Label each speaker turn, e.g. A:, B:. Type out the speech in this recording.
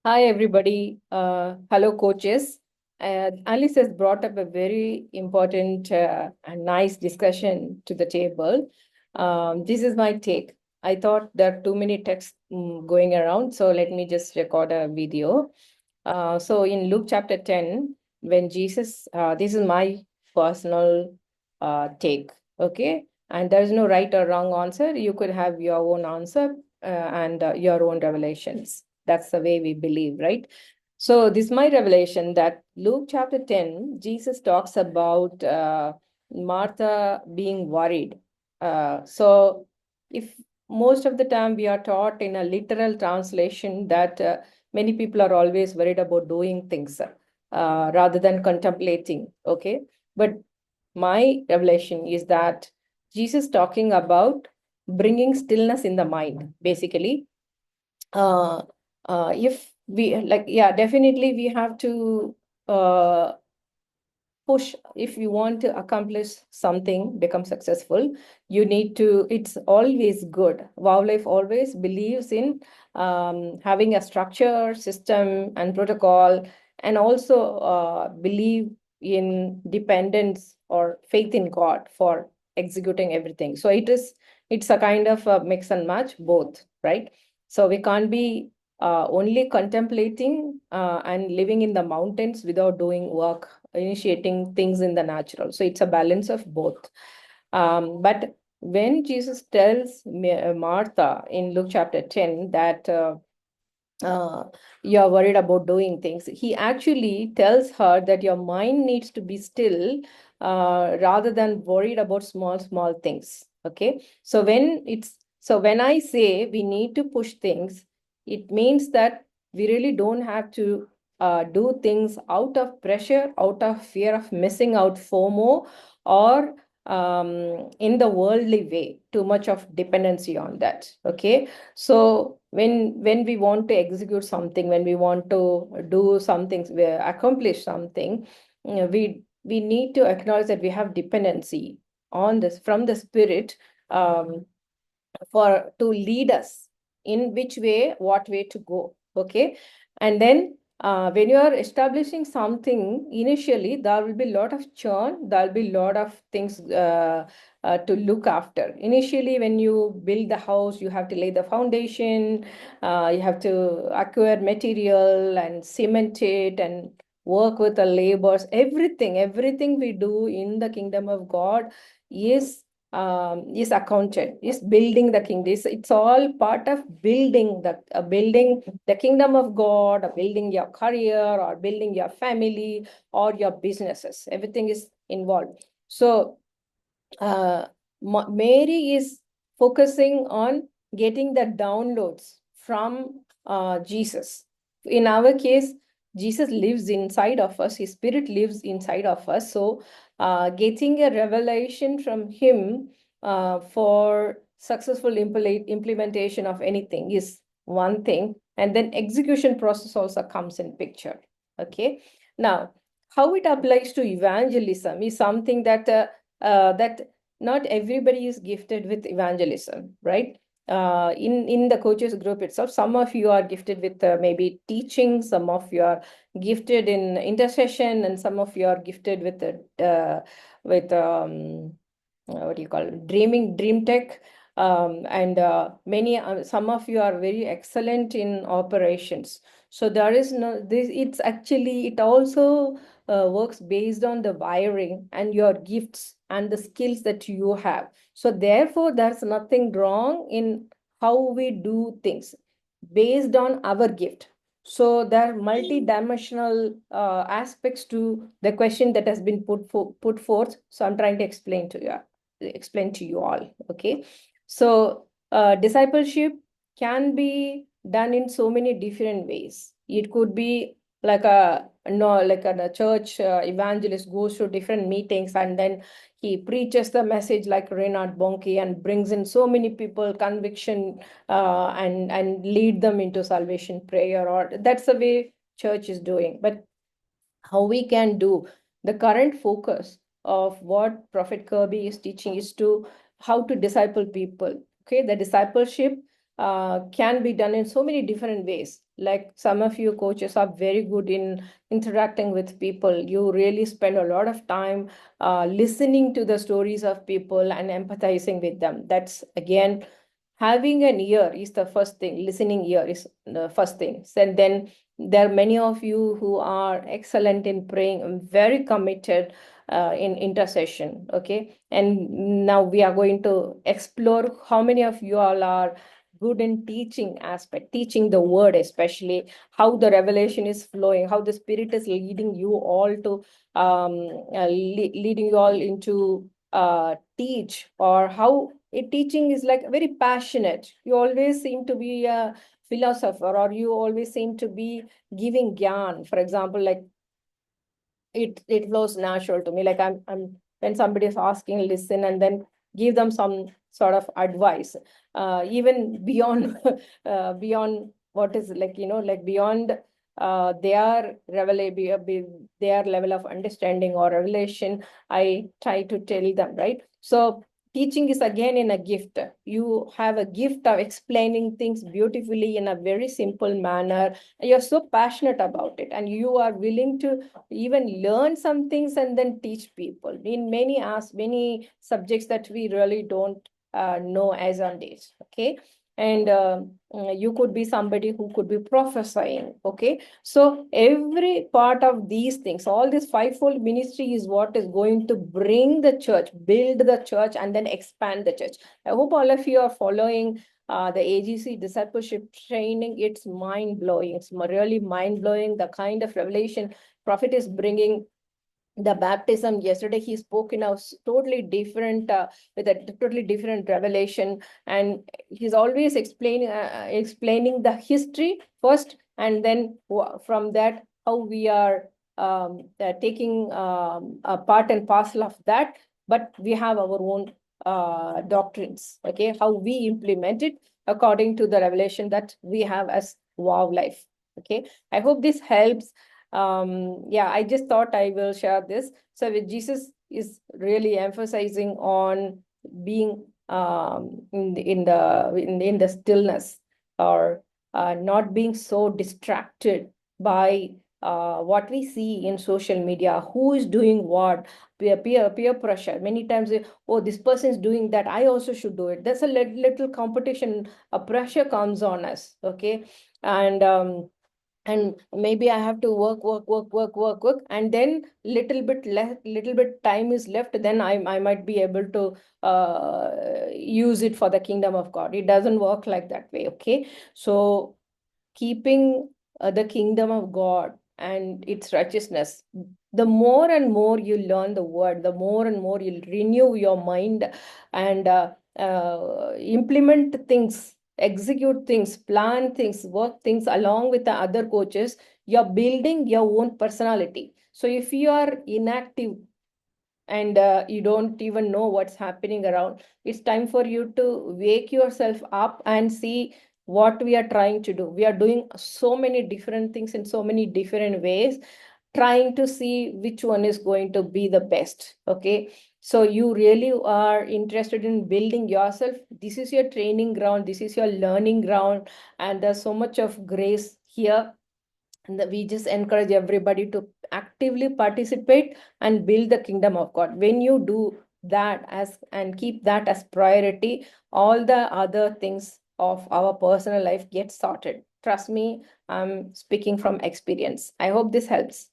A: Hi, everybody. Hello, coaches. Alice has brought up a very important and nice discussion to the table. This is my take. I thought there are too many texts going around, so let me just record a video. So in Luke chapter 10, when Jesus, this is my personal take, okay? And there's no right or wrong answer. You could have your own answer and your own revelations. That's the way we believe, right? So this is my revelation that Luke chapter 10, Jesus talks about Martha being worried. So if most of the time we are taught in a literal translation that many people are always worried about doing things rather than contemplating, okay? But my revelation is that Jesus talking about bringing stillness in the mind, basically. Uh, if we like, yeah, definitely we have to uh, push. If you want to accomplish something, become successful, you need to, it's always good. Wildlife always believes in having a structure, system, and protocol, and also believe in dependence or faith in God for executing everything. So it's a kind of a mix and match, both, right? So we can't be only contemplating and living in the mountains without doing work, initiating things in the natural. So it's a balance of both. But when Jesus tells Martha in Luke chapter 10 that uh, you're worried about doing things, he actually tells her that your mind needs to be still rather than worried about small things. Okay. So when I say we need to push things, it means that we really don't have to do things out of pressure, out of fear of missing out, FOMO, or in the worldly way, too much of dependency on that. Okay. So when we want to execute something, when we want to do something, accomplish something, we need to acknowledge that we have dependency on this from the Spirit, um, for to lead us in which way, what way to go. Okay. And then when you are establishing something, initially there will be a lot of churn, there will be a lot of things to look after. Initially, when you build the house, you have to lay the foundation, you have to acquire material and cement it and work with the laborers. Everything we do in the kingdom of God is accounted, is building the kingdom. It's all part of building the kingdom of God, or building your career, or building your family, or your businesses. Everything is involved. So uh, Mary is focusing on getting the downloads from Jesus. In our case, Jesus lives inside of us, his spirit lives inside of us. So, getting a revelation from him for successful implementation of anything is one thing. And then execution process also comes in picture. Okay. Now, how it applies to evangelism is something that not everybody is gifted with evangelism, right? In the coaches group itself, some of you are gifted with maybe teaching, some of you are gifted in intercession, and some of you are gifted with what do you call it? Dream tech. And some of you are very excellent in operations. So there is no this. It's actually, it also works based on the wiring and your gifts and the skills that you have. So therefore, there's nothing wrong in how we do things based on our gift. So there are multi-dimensional aspects to the question that has been put forth. So I'm trying to explain to you all. Okay. So discipleship can be done in so many different ways. It could be like a church evangelist goes to different meetings, and then he preaches the message like Reinhard Bonnke and brings in so many people conviction, and lead them into salvation prayer. Or that's the way church is doing. But how we can do, the current focus of what Prophet Kirby is teaching is to how to disciple people. Okay, the discipleship can be done in so many different ways. Like some of you coaches are very good in interacting with people. You really spend a lot of time listening to the stories of people and empathizing with them. That's again, having an ear is the first thing. Listening ear is the first thing. And then there are many of you who are excellent in praying and very committed in intercession. Okay. And now we are going to explore how many of you all are good in teaching aspect, teaching the word, especially how the revelation is flowing, how the spirit is leading you all to leading you all into teach, or how a teaching is like very passionate. You always seem to be a philosopher, or you always seem to be giving gyan. For example, like it flows natural to me. Like I'm when somebody is asking, listen, and then give them some sort of advice, even beyond beyond what is like, like beyond their level of understanding or revelation. I try to tell them, right? So teaching is again in a gift. You have a gift of explaining things beautifully in a very simple manner. You're so passionate about it, and you are willing to even learn some things and then teach people in many subjects that we really don't know as on days. Okay. And you could be somebody who could be prophesying. Okay. So every part of these things, all this fivefold ministry is what is going to bring the church, build the church, and then expand the church. I hope all of you are following the AGC discipleship training. It's mind blowing. It's really mind blowing, the kind of revelation prophet is bringing. The baptism yesterday, he spoke in a totally different with a totally different revelation, and he's always explaining the history first, and then from that how we are taking a part and parcel of that, but we have our own doctrines. Okay, how we implement it according to the revelation that we have as wow life. Okay, I hope this helps. Yeah, I just thought I will share this. So with Jesus is really emphasizing on being in the stillness, or not being so distracted by what we see in social media, who is doing what, peer pressure. Many times, oh, this person is doing that, I also should do it. There's a little competition, a pressure comes on us. Okay. And maybe I have to work, and then little bit time is left, then I might be able to use it for the kingdom of God. It doesn't work like that way. Okay. So keeping the kingdom of God and its righteousness, the more and more you learn the word, the more and more you'll renew your mind, and implement things, execute things, plan things, work things along with the other coaches. You're building your own personality. So if you are inactive and you don't even know what's happening around, it's time for you to wake yourself up and see what we are trying to do. We are doing so many different things in so many different ways, trying to see which one is going to be the best. Okay. So you really are interested in building yourself. This is your training ground. This is your learning ground. And there's so much of grace here. And we just encourage everybody to actively participate and build the kingdom of God. When you do that as and keep that as priority, all the other things of our personal life get sorted. Trust me, I'm speaking from experience. I hope this helps.